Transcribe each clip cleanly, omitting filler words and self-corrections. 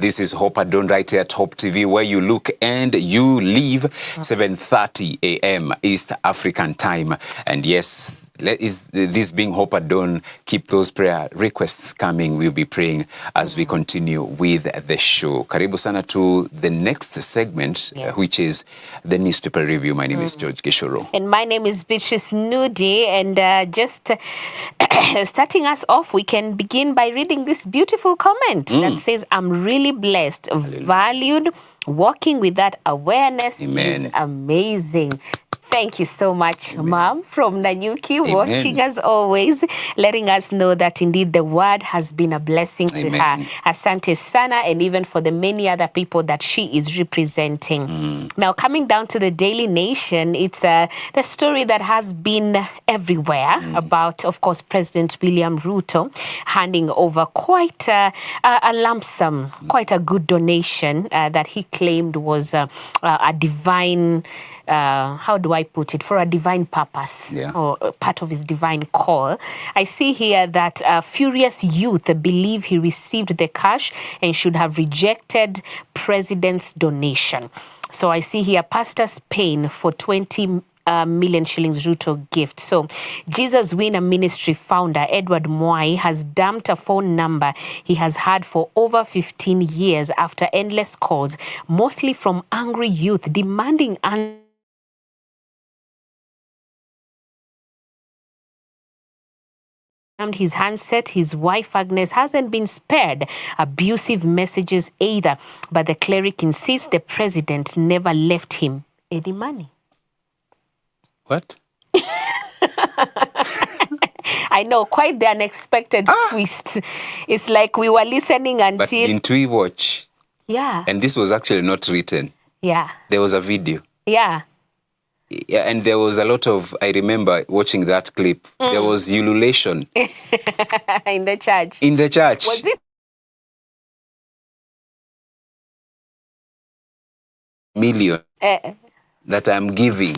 This is Hope Adon right here at Hope TV, where you look and you live. 7:30 a.m. East African time. And yes, this being Hope Adon, keep those prayer requests coming. We'll be praying as we continue with the show. Karibu sana to the next segment, which is the newspaper review. My name is George Gishoro. And my name is Beatrice Nudi. And just starting us off, we can begin by reading this beautiful comment that says, I'm really blessed, valued, walking with that awareness is amazing. Thank you so much, Mom, from Nanyuki, watching as always, letting us know that indeed the word has been a blessing to her. Asante sana, and even for the many other people that she is representing. Now, coming down to the Daily Nation, it's the story that has been everywhere about, of course, President William Ruto handing over quite a lump sum, quite a good donation that he claimed was a divine, how do I put it, for a divine purpose, or part of his divine call. I see here that furious youth believe he received the cash and should have rejected president's donation. So I see here pastor's pain for 20 million shillings Ruto gift. So Jesus Winner Ministry founder Edward Mwai has dumped a phone number he has had for over 15 years after endless calls, mostly from angry youth demanding his handset. His wife Agnes hasn't been spared abusive messages either, but the cleric insists the president never left him any money. What? I know, quite the unexpected twist. It's like we were listening until... But didn't we watch? Yeah. And this was actually not written. Yeah. There was a video. Yeah. Yeah, and there was a lot of, I remember watching that clip, there was ululation. In the church. In the church. Was it? Million that I'm giving.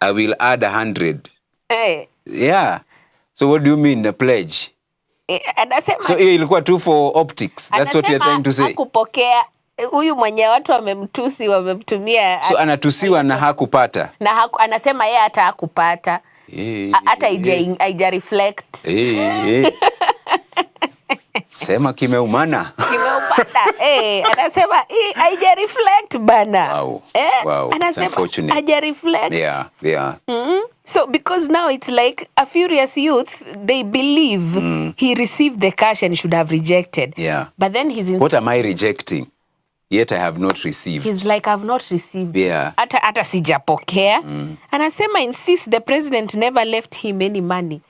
I will add 100. Yeah. So what do you mean, a pledge? So ilikuwa tu for optics. That's what you're trying to say. Hakupokea. Huyu mwenye watu wamemtusi, wamemtumia. So anatusiwa na hakupata. Na anasema yeye hata hakupata. Hata haija reflect. Sema kimeumana. Kimeupata. Anasema haija reflect bana. Wow. Anasema haija reflect. Yeah. So because now it's like a furious youth, they believe he received the cash and should have rejected. Yeah. But then what am I rejecting? Yet I have not received. He's like, I've not received it. Hata sijapokea. Anasema insists the president never left him any money.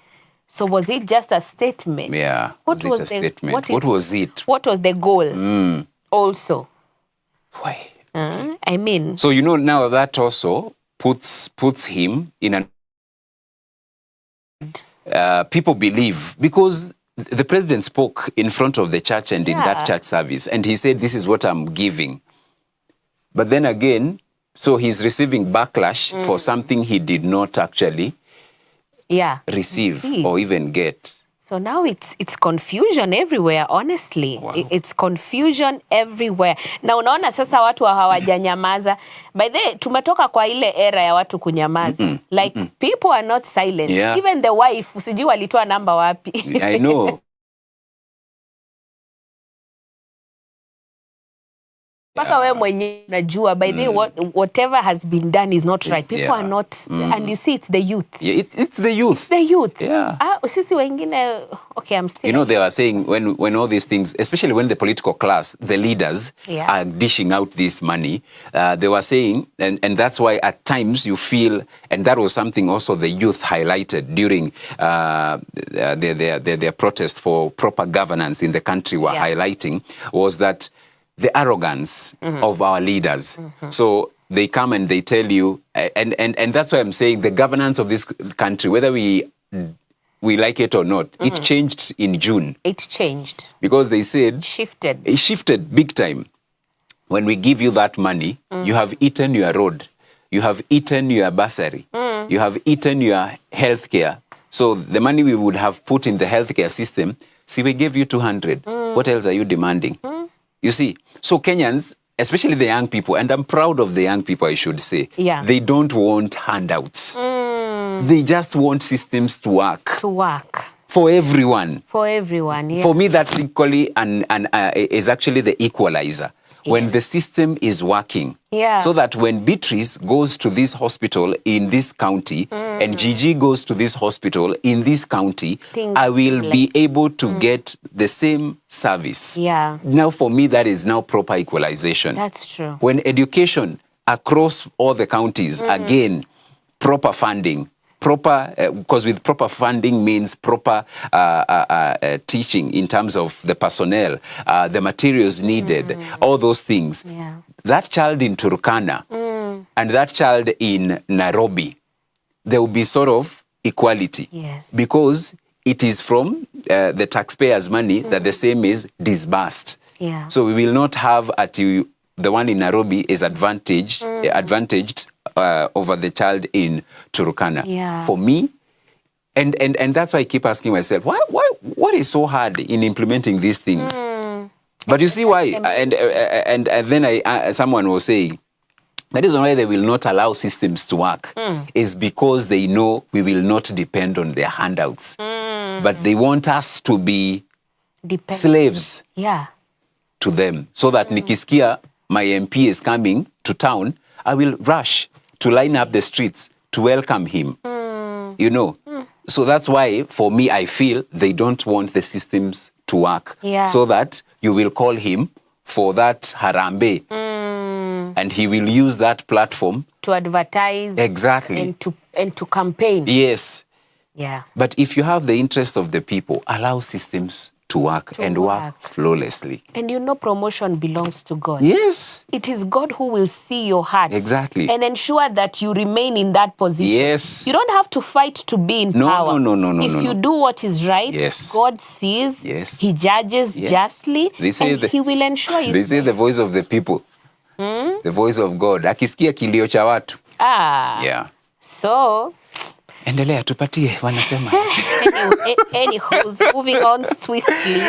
So was it just a statement? Yeah. What was it a statement? What was it? What was the goal? Also. Why? I mean. So now that also puts him in a people believe, because the president spoke in front of the church and in that church service, and he said, this is what I'm giving. But then again, so he's receiving backlash for something he did not actually receive or even get. So now it's confusion everywhere, honestly. Wow. It's confusion everywhere. Na unaona sasa watu hawajanyamaza. By the way, tumetoka kwa ile era ya watu kunyamaza. People are not silent. Yeah. Even the wife, usijui walitoa namba wapi. I know. Paka we mwenye najua, by the way, whatever has been done is not right. People are not, and you see it's the youth. Yeah, it's the youth. The youth. Yeah. Sisi wengine, okay, I'm still... they were saying when all these things, especially when the political class, the leaders are dishing out this money, they were saying, and that's why at times you feel, and that was something also the youth highlighted during their protest for proper governance in the country were highlighting, was that the arrogance of our leaders. So they come and they tell you, and that's why I'm saying the governance of this country, whether we like it or not, it changed in June. It changed. Because they said... It shifted big time. When we give you that money, you have eaten your road, you have eaten your bursary, you have eaten your healthcare. So the money we would have put in the healthcare system, see, we gave you 200. What else are you demanding? You see, so Kenyans, especially the young people, and I'm proud of the young people, I should say, they don't want handouts. They just want systems to work. To work. For everyone. For everyone, yeah. For me, that's equally is actually the equalizer. When the system is working. So that when Beatrice goes to this hospital in this county and Gigi goes to this hospital in this county, I will be able to get the same service. Now, for me, that is now proper equalization. That's true. When education across all the counties, again, proper funding. Because with proper funding means proper teaching in terms of the personnel, the materials needed, all those things. That child in Turkana and that child in Nairobi, there will be sort of equality. Because it is from the taxpayers' money that the same is disbursed. So we will not have the one in Nairobi is advantaged over the child in Turkana. For me, and that's why I keep asking myself, what is so hard in implementing these things? But you see why, and then someone was saying, the reason why they will not allow systems to work is because they know we will not depend on their handouts. But they want us to be slaves to them. So that nikisikia my MP is coming to town, I will rush to line up the streets to welcome him. You know? So that's why, for me, I feel they don't want the systems to work. So that you will call him for that harambe. And he will use that platform to advertise. Exactly. And to campaign. Yes. But if you have the interest of the people, allow systems to work work flawlessly. And you know promotion belongs to God. Yes. It is God who will see your heart. Exactly. And ensure that you remain in that position. Yes. You don't have to fight to be in power. No. If you do what is right, God sees, He judges justly, and He will ensure you. They say the voice of the people. The voice of God. Akisikia kilio cha watu. So... Endelea, tupatie, wanasema. Anyhow, moving on swiftly.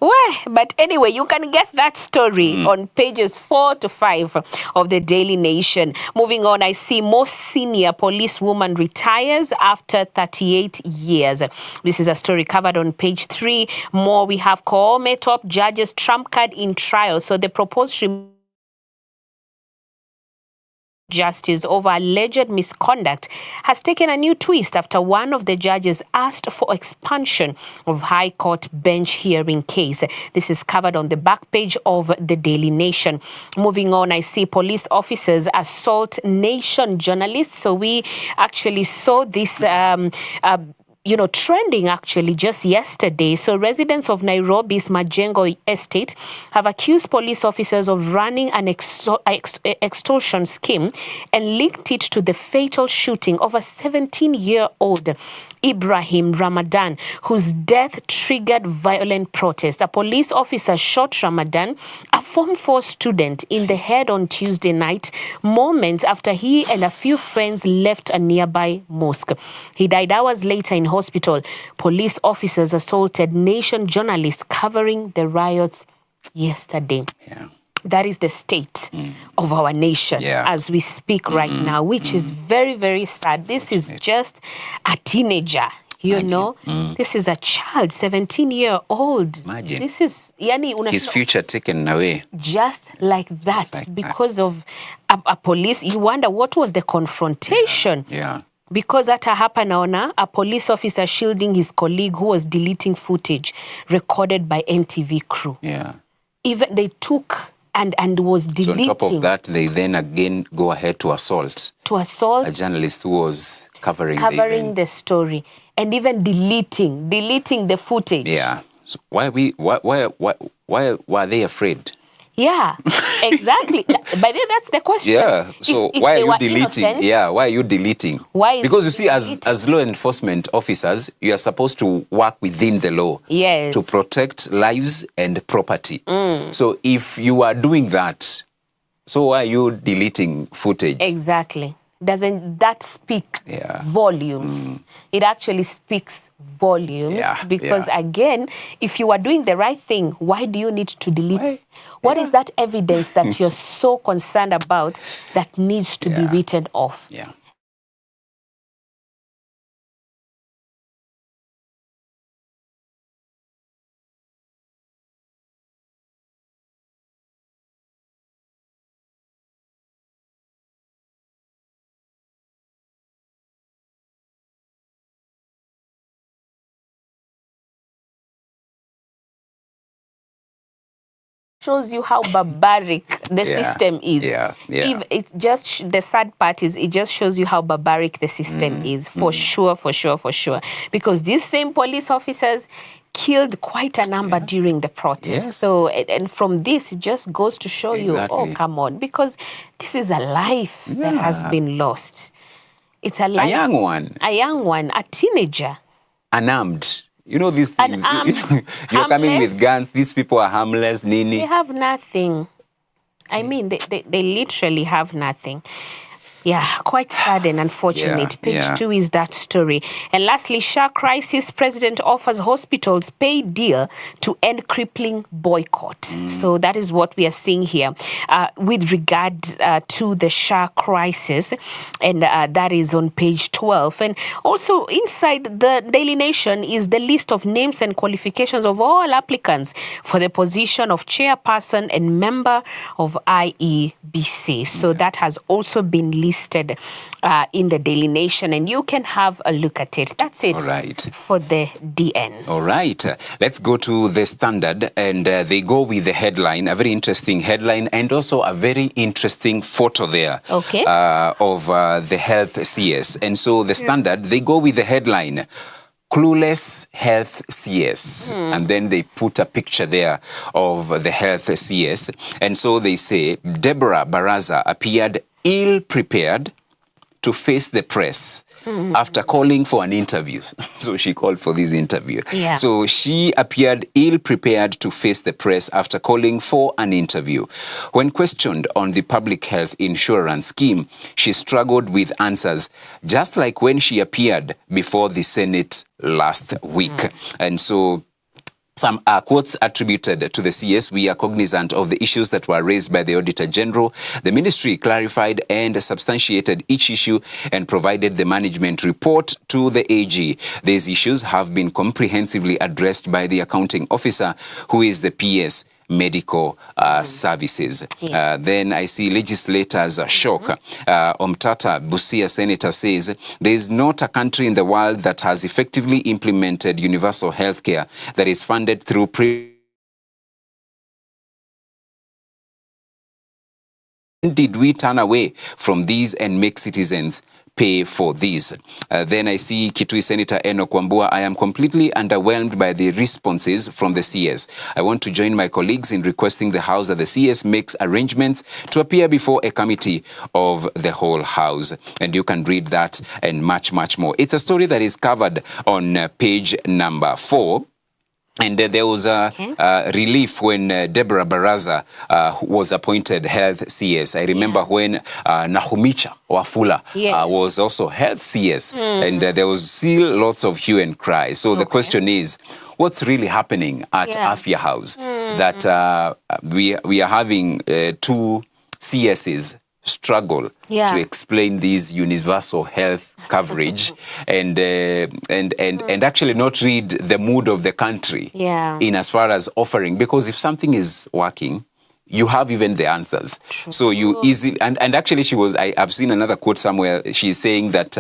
Well, but anyway, you can get that story on pages 4 to 5 of the Daily Nation. Moving on, I see most senior policewoman retires after 38 years. This is a story covered on page 3. More, we have Koome top judges trump card in trial. So the proposed justice over alleged misconduct has taken a new twist after one of the judges asked for expansion of High Court bench hearing case. This is covered on the back page of the Daily Nation. Moving on, I see police officers assault Nation journalists. So we actually saw this trending actually just yesterday. So residents of Nairobi's Majengo estate have accused police officers of running an extortion scheme and linked it to the fatal shooting of a 17-year-old Ibrahim Ramadan, whose death triggered violent protest. A police officer shot Ramadan, a Form 4 student, in the head on Tuesday night, moments after he and a few friends left a nearby mosque. He died hours later in hospital. Police officers assaulted Nation journalists covering the riots yesterday. That is the state of our nation as we speak right now, which is very, very sad. This is just a teenager, you know. This is a child, 17-year-old. Imagine. This is his future taken away. Just like that, because of a police. You wonder what was the confrontation. Because hata hapa naona a police officer shielding his colleague who was deleting footage recorded by NTV crew. Even they took and was deleting. So on top of that, they then again go ahead to assault a journalist who was covering the story, and even deleting the footage. So why were they afraid? Exactly. But then that's the question. So why are you deleting? Innocent, why are you deleting? Because you see, as law enforcement officers, you are supposed to work within the law to protect lives and property. So if you are doing that, so why are you deleting footage? Exactly. doesn't that speak volumes? It actually speaks volumes because again, if you are doing the right thing, why do you need to delete? What is that evidence that you're so concerned about that needs to be written off? Yeah. Shows you how barbaric the system is. If it's just the sad part is it just shows you how barbaric the system is for sure. Because these same police officers killed quite a number during the protest. So, and from this, it just goes to show you, oh, come on, because this is a life that has been lost. It's a life. A young one, a teenager. Unarmed. You know these things. You're coming with guns. These people are harmless, Nini. They have nothing. I mean, they literally have nothing. Yeah, quite sad and unfortunate. Page 2 is that story. And lastly, SHA crisis. President offers hospitals pay deal to end crippling boycott. So that is what we are seeing here with regard to the SHA crisis. And that is on page 12. And also inside the Daily Nation is the list of names and qualifications of all applicants for the position of chairperson and member of IEBC. So that has also been listed in the Daily Nation, and you can have a look at it. That's it for the DN. All right. Let's go to the Standard, and they go with the headline, a very interesting headline, and also a very interesting photo there of the health CS. And so the Standard, they go with the headline, Clueless Health CS. And then they put a picture there of the health CS. And so they say, Deborah Baraza appeared ill-prepared to face the press after calling for an interview. So she called for this interview. So she appeared ill-prepared to face the press after calling for an interview. When questioned on the public health insurance scheme, she struggled with answers, just like when she appeared before the Senate last week. And so some quotes attributed to the CS. We are cognizant of the issues that were raised by the Auditor General. The ministry clarified and substantiated each issue and provided the management report to the AG. These issues have been comprehensively addressed by the accounting officer, who is the PS Medical Services. Then I see legislators shock. Omtata Busia Senator says there is not a country in the world that has effectively implemented universal healthcare that is funded through Did we turn away from these and make citizens pay for these? Then I see Kitui Senator Enoch Wambua. I am completely underwhelmed by the responses from the CS. I want to join my colleagues in requesting the House that the CS makes arrangements to appear before a committee of the whole House. And you can read that and much, much more. It's a story that is covered on page number 4. And there was a relief when Deborah Baraza was appointed health CS. I remember when Nahumicha Wafula was also health CS. And there was still lots of hue and cry. So the question is, what's really happening at Afya House? That we are having two CSs struggle to explain this universal health coverage and actually not read the mood of the country in as far as offering, because if something is working, you have even the answers. So you easily, and actually she was, I've seen another quote somewhere, she's saying that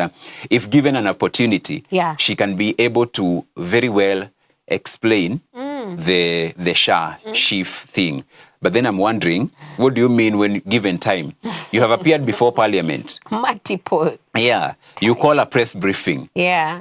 if given an opportunity, she can be able to very well explain the SHA chief thing. But then I'm wondering, what do you mean when given time? You have appeared before Parliament. Multiple. Yeah. You call a press briefing. Yeah.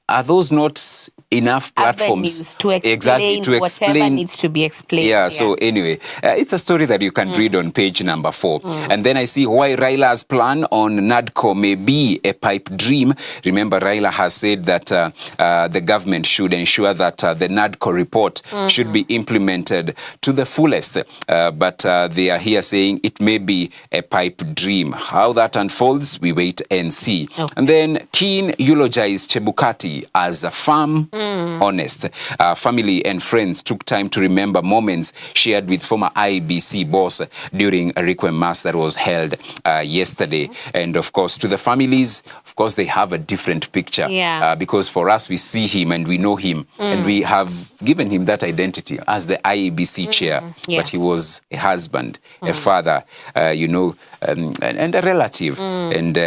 are those not enough platforms avenues to explain whatever needs to be explained? Yeah, so anyway, it's a story that you can read on page number 4. And then I see why Raila's plan on NADCO may be a pipe dream. Remember, Raila has said that the government should ensure that the NADCO report should be implemented to the fullest. But they are here saying it may be a pipe dream. How that unfolds, we wait and see. Okay. And then Keane eulogized Chebukati as a firm, honest. Family and friends took time to remember moments shared with former IEBC boss during a requiem mass that was held yesterday. And of course, to the families, of course, they have a different picture. Because for us, we see him and we know him. And we have given him that identity as the IEBC chair. But he was a husband, a father, and a relative. And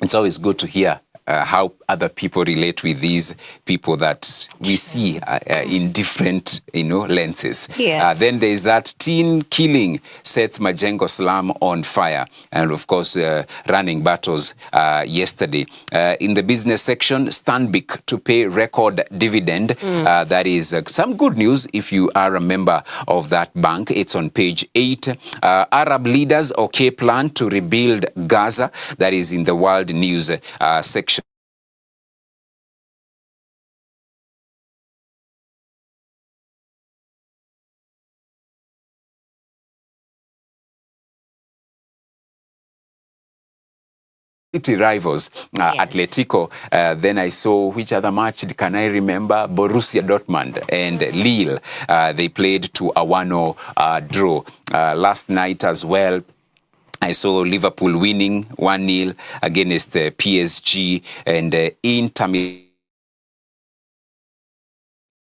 it's always good to hear how other people relate with these people that we see in different, lenses. Then there is that teen killing sets Majengo slum on fire. And of course, running battles yesterday. In the business section, Stanbic to pay record dividend. That is some good news if you are a member of that bank. It's on page 8. Arab leaders, okay, plan to rebuild Gaza. That is in the world news section. Rivals, Atletico. Then I saw, which other match can I remember? Borussia Dortmund and Lille. They played to a 1-0 draw. Last night as well, I saw Liverpool winning 1-0 against PSG and Inter Milan.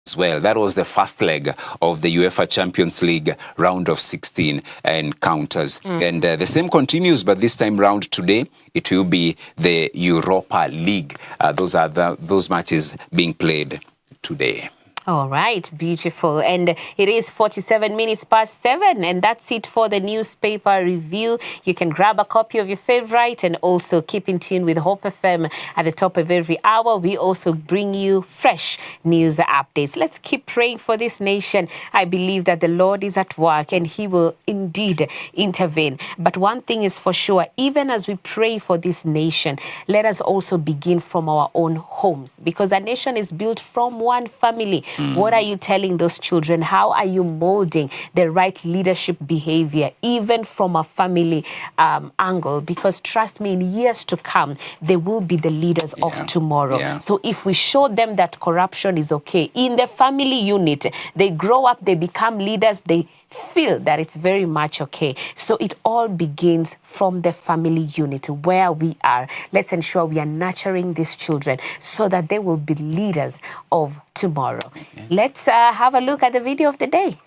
As well. That was the first leg of the UEFA Champions League round of 16 encounters. And the same continues, but this time round today, it will be the Europa League. Those are those matches being played today. All right, beautiful. And it is 47 minutes past 7, and that's it for the newspaper review. You can grab a copy of your favorite and also keep in tune with Hope FM at the top of every hour. We also bring you fresh news updates. Let's keep praying for this nation. I believe that the Lord is at work and he will indeed intervene. But one thing is for sure, even as we pray for this nation, let us also begin from our own homes, because a nation is built from one family. What are you telling those children? How are you molding the right leadership behavior, even from a family angle? Because trust me, in years to come, they will be the leaders of tomorrow. So if we show them that corruption is okay, in the family unit, they grow up, they become leaders, they feel that it's very much okay. So it all begins from the family unit where we are. Let's ensure we are nurturing these children so that they will be leaders of tomorrow. Let's have a look at the video of the day.